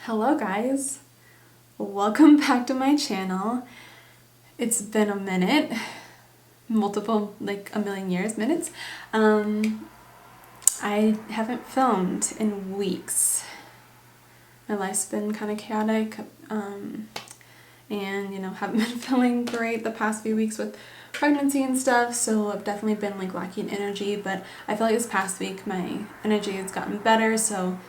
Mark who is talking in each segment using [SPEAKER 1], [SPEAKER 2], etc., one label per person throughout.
[SPEAKER 1] Hello guys, welcome back to my channel. It's been a minute, multiple, like a million years, minutes. I haven't filmed in weeks. My life's been kind of chaotic, and haven't been feeling great the past few weeks with pregnancy and stuff, so I've definitely been like lacking energy, but I feel like this past week my energy has gotten better, so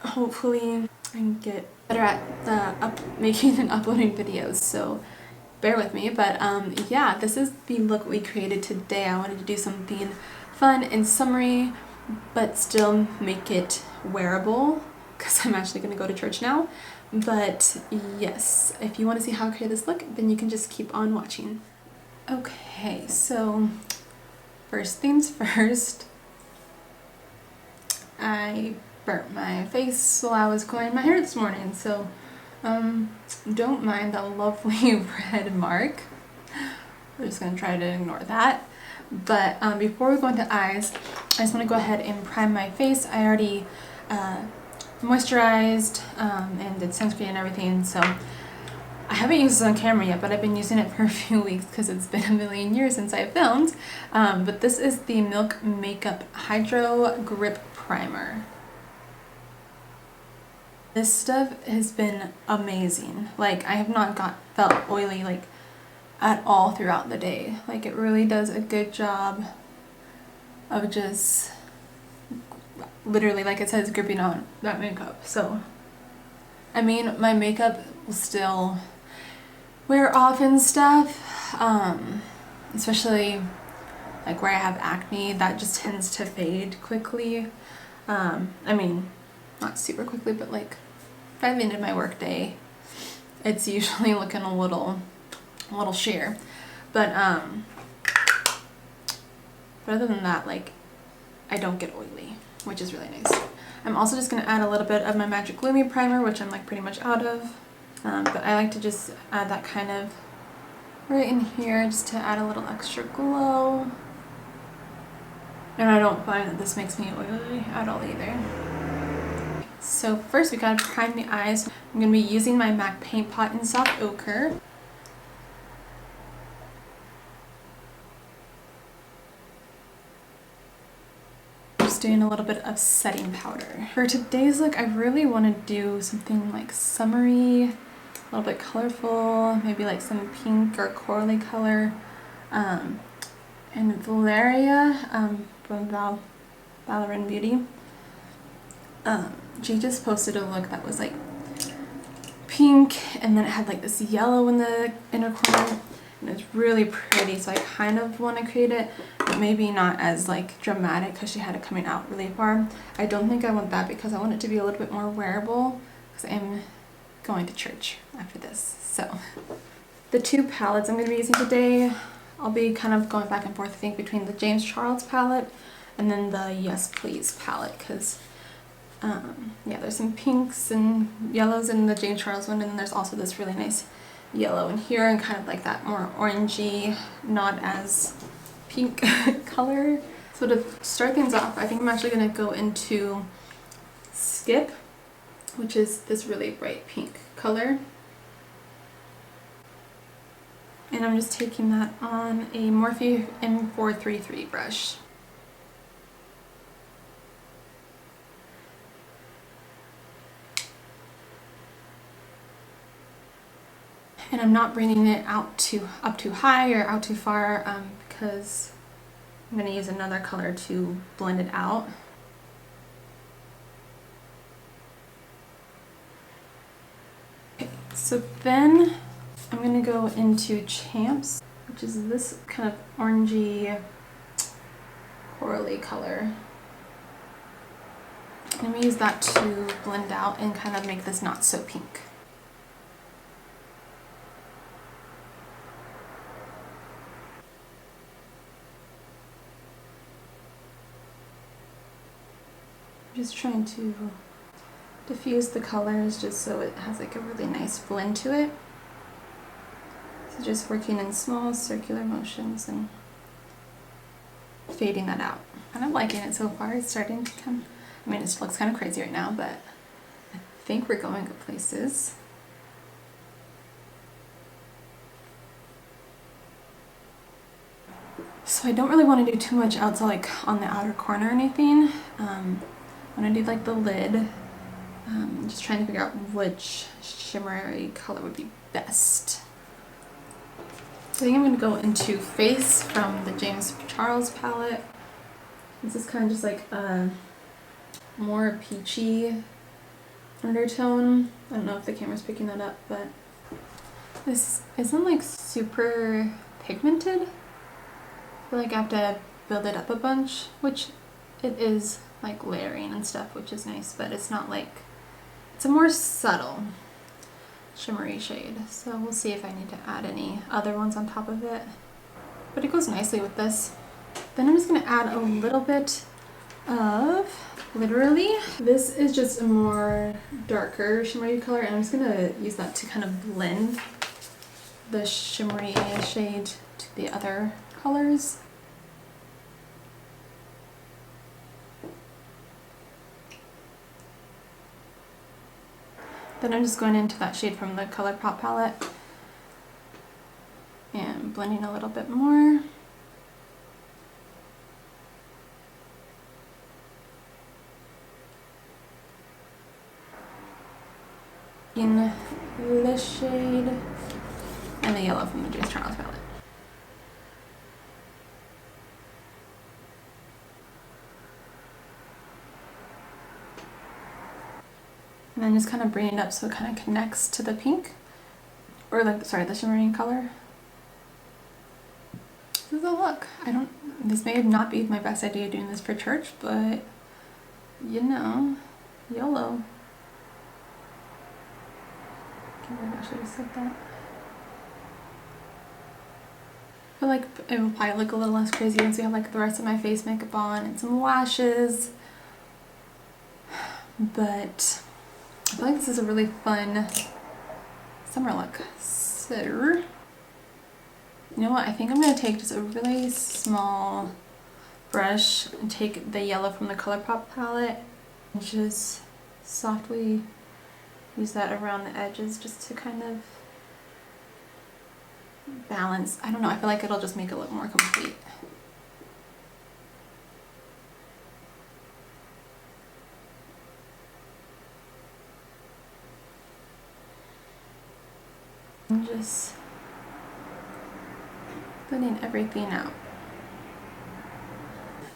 [SPEAKER 1] hopefully I can get better at making and uploading videos, so bear with me. But yeah, this is the look we created today. I wanted to do something fun and summery, but still make it wearable, because I'm actually going to go to church now. But yes, if you want to see how I create this look, then you can just keep on watching. Okay, so first things first, I burnt my face while I was combing my hair this morning, so don't mind that lovely red mark. We're just going to try to ignore that. But before we go into eyes, I just want to go ahead and prime my face. I already moisturized and did sunscreen and everything, so I haven't used this on camera yet, but I've been using it for a few weeks because it's been a million years since I filmed. But this is the Milk Makeup Hydro Grip Primer. This stuff has been amazing. Like, I have not felt oily like at all throughout the day. Like, it really does a good job of just literally, like it says, gripping on that makeup. So I mean, my makeup will still wear off and stuff, especially like where I have acne. That just tends to fade quickly. I mean, not super quickly, but like by the end of my work day, it's usually looking a little sheer. But other than that, like, I don't get oily, which is really nice. I'm also just going to add a little bit of my Magic Lumi primer, which I'm like pretty much out of. But I like to just add that kind of right in here just to add a little extra glow. And I don't find that this makes me oily at all either. So first we gotta prime the eyes. I'm gonna be using my MAC Paint Pot in Soft Ochre. Just doing a little bit of setting powder. For today's look, I really want to do something like summery, a little bit colorful, maybe like some pink or corally color. And Valeria from Ballerine Beauty, she just posted a look that was like pink, and then it had like this yellow in the inner corner, and it's really pretty, so I kind of want to create it, but maybe not as like dramatic because she had it coming out really far. I don't think I want that because I want it to be a little bit more wearable because I'm going to church after this. So the two palettes I'm going to be using today, I'll be kind of going back and forth, I think, between the James Charles palette and then the Yes Please palette, because yeah, there's some pinks and yellows in the James Charles one, and then there's also this really nice yellow in here, and kind of like that more orangey, not as pink color. So to start things off, I think I'm actually going to go into Skip, which is this really bright pink color. And I'm just taking that on a Morphe M433 brush. And I'm not bringing it up too high or out too far, because I'm going to use another color to blend it out. Okay, so then I'm going to go into Champs, which is this kind of orangey, corally color. And I'm going to use that to blend out and kind of make this not so pink. Just trying to diffuse the colors just so it has like a really nice blend to it. So just working in small circular motions and fading that out. Kind of liking it so far. It's starting to come, I mean, it looks kind of crazy right now, but I think we're going to places. So I don't really want to do too much outside, like on the outer corner or anything. I'm gonna do like the lid. Just trying to figure out which shimmery color would be best. I think I'm gonna go into Face from the James Charles palette. This is kind of just like a more peachy undertone. I don't know if the camera's picking that up, but this isn't like super pigmented. I feel like I have to build it up a bunch, which it is, like layering and stuff, which is nice, but it's not like, it's a more subtle shimmery shade. So we'll see if I need to add any other ones on top of it. But it goes nicely with this. Then I'm just gonna add a little bit of Literally. This is just a more darker shimmery color, and I'm just gonna use that to kind of blend the shimmery shade to the other colors. Then I'm just going into that shade from the Colourpop palette and blending a little bit more. In this shade and the yellow from the James Charles palette. And then just kind of bring it up so it kind of connects to the pink, or like, sorry, the shimmering color. This is a look. This may not be my best idea doing this for church, but you know, YOLO. I should have said that. I feel like it will probably look a little less crazy once we have like the rest of my face makeup on and some lashes. But I feel like this is a really fun summer look. So, you know what? I think I'm going to take just a really small brush and take the yellow from the Colourpop palette and just softly use that around the edges just to kind of balance. I don't know, I feel like it'll just make it look more complete. And just blending everything out.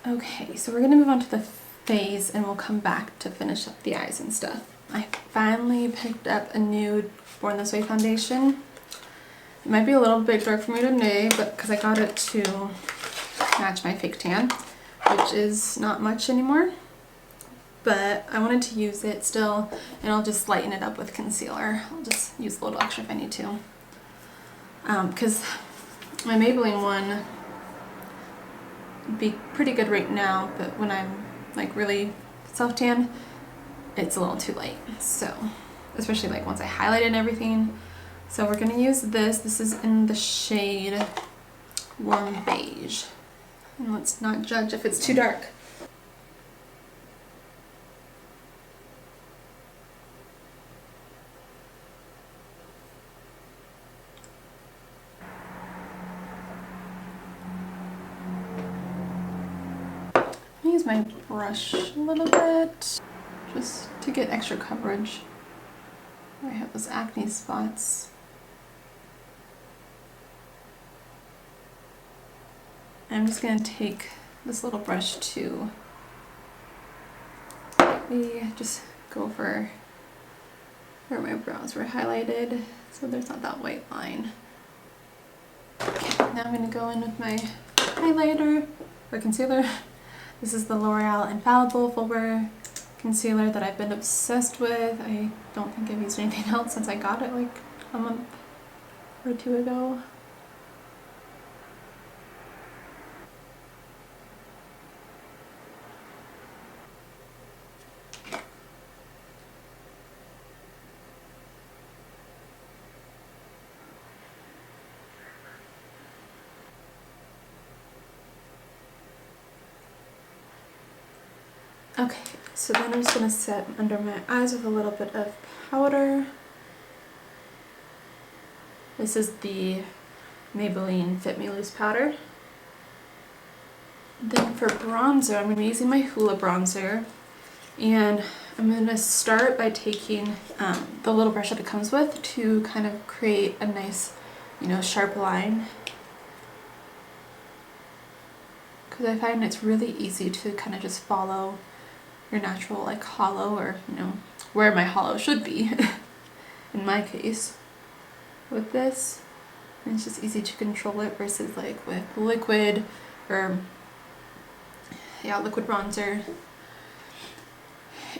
[SPEAKER 1] Okay, so we're gonna move on to the face and we'll come back to finish up the eyes and stuff. I finally picked up a Nude Born This Way foundation. It might be a little bit dark for me today, but because I got it to match my fake tan, which is not much anymore. But I wanted to use it still, and I'll just lighten it up with concealer. I'll just use a little extra if I need to. Because my Maybelline one would be pretty good right now, but when I'm like really self-tan, it's a little too light. So, especially like once I highlighted and everything. So we're gonna use this. This is in the shade Warm Beige. And let's not judge if it's too dark. I'm gonna use my brush a little bit just to get extra coverage where I have those acne spots. I'm just going to take this little brush to just go for where my brows were highlighted so there's not that white line. Okay, now I'm going to go in with my highlighter or concealer. This is the L'Oreal Infallible Full Wear Concealer that I've been obsessed with. I don't think I've used anything else since I got it like a month or two ago. Okay, so then I'm just going to set under my eyes with a little bit of powder. This is the Maybelline Fit Me loose powder. Then for bronzer, I'm going to be using my Hoola bronzer. And I'm going to start by taking the little brush that it comes with to kind of create a nice, you know, sharp line. Because I find it's really easy to kind of just follow your natural like hollow, or you know, where my hollow should be in my case with this. And it's just easy to control it versus like with liquid or liquid bronzer.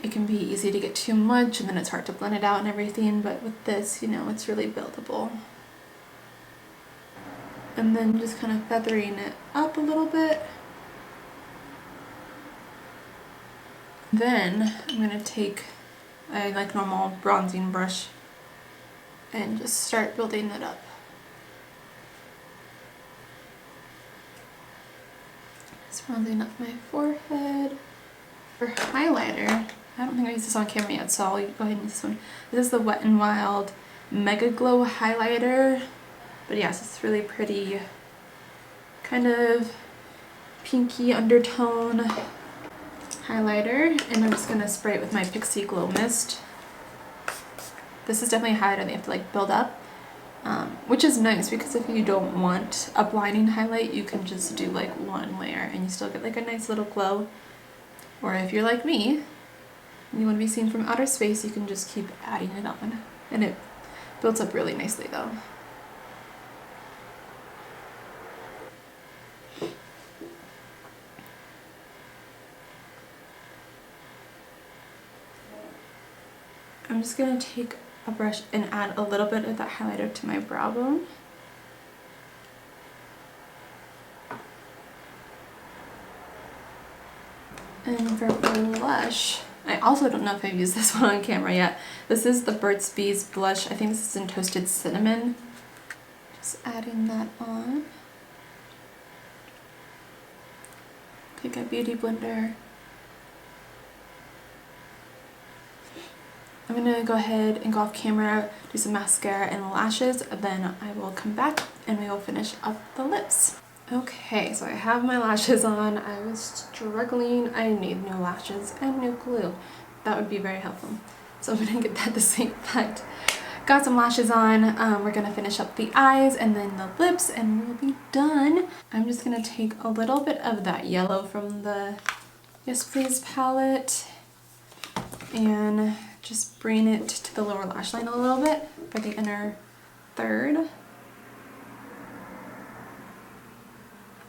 [SPEAKER 1] It can be easy to get too much and then it's hard to blend it out and everything, but with this, you know, it's really buildable. And then just kind of feathering it up a little bit. Then I'm going to take a like normal bronzing brush and just start building it up. Just bronzing up my forehead. For highlighter, I don't think I used this on camera yet, so I'll go ahead and use this one. This is the Wet n Wild Megaglow highlighter. But yes, it's really pretty, kind of pinky undertone highlighter. And I'm just going to spray it with my Pixie Glow Mist. This is definitely a highlighter that you have to like build up, which is nice because if you don't want a blinding highlight, you can just do like one layer and you still get like a nice little glow. Or if you're like me, and you want to be seen from outer space, you can just keep adding it on. And it builds up really nicely though. I'm just going to take a brush and add a little bit of that highlighter to my brow bone. And for blush, I also don't know if I've used this one on camera yet. This is the Burt's Bees blush. I think this is in Toasted Cinnamon. Just adding that on. Take a beauty blender. I'm going to go ahead and go off camera, do some mascara and lashes, then I will come back and we will finish up the lips. Okay, so I have my lashes on. I was struggling. I need new lashes and new glue. That would be very helpful. So I'm going to get that the same effect. Got some lashes on. We're going to finish up the eyes and then the lips and we'll be done. I'm just going to take a little bit of that yellow from the Yes Please palette and just bring it to the lower lash line a little bit for the inner third.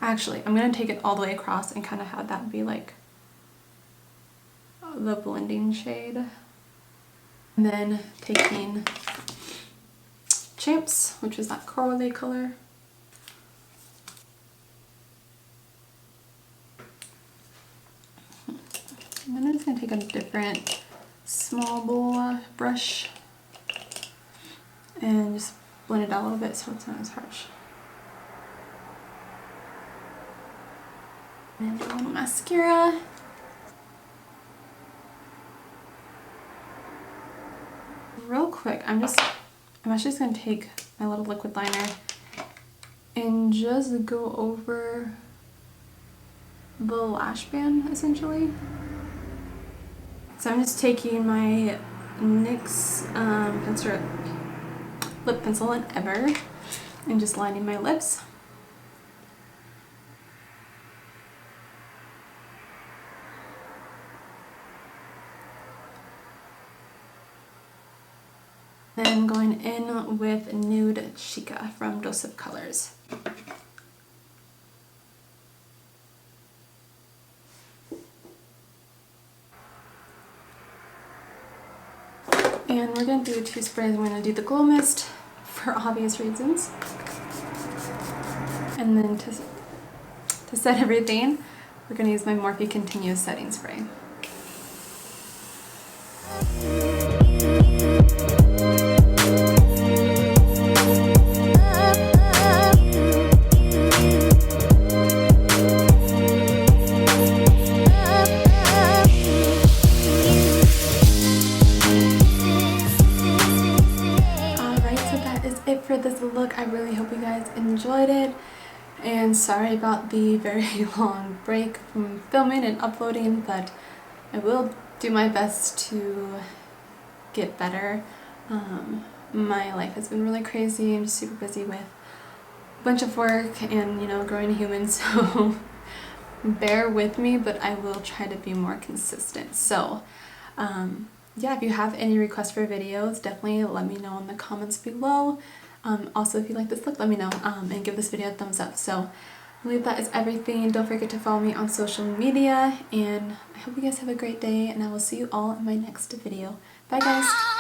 [SPEAKER 1] Actually, I'm going to take it all the way across and kind of have that be like the blending shade. And then taking Champs, which is that corally color. And then I'm just going to take a different small bowl brush and just blend it out a little bit so it's not as harsh. And do a little mascara. Real quick, I'm actually just going to take my little liquid liner and just go over the lash band essentially. So I'm just taking my NYX lip pencil in Ever and just lining my lips. Then going in with Nude Chica from Dose of Colors. And we're going to do 2 sprays. We're going to do the Glow Mist for obvious reasons. And then to set everything, we're going to use my Morphe Continuous Setting Spray. the look. I really hope you guys enjoyed it. And sorry about the very long break from filming and uploading, but I will do my best to get better. My life has been really crazy. I'm just super busy with a bunch of work and, you know, growing a human, so bear with me, but I will try to be more consistent. So yeah, if you have any requests for videos, definitely let me know in the comments below. Also, if you like this look, let me know, and give this video a thumbs up. So I believe that is everything. Don't forget to follow me on social media, and I hope you guys have a great day, and I will see you all in my next video. Bye guys!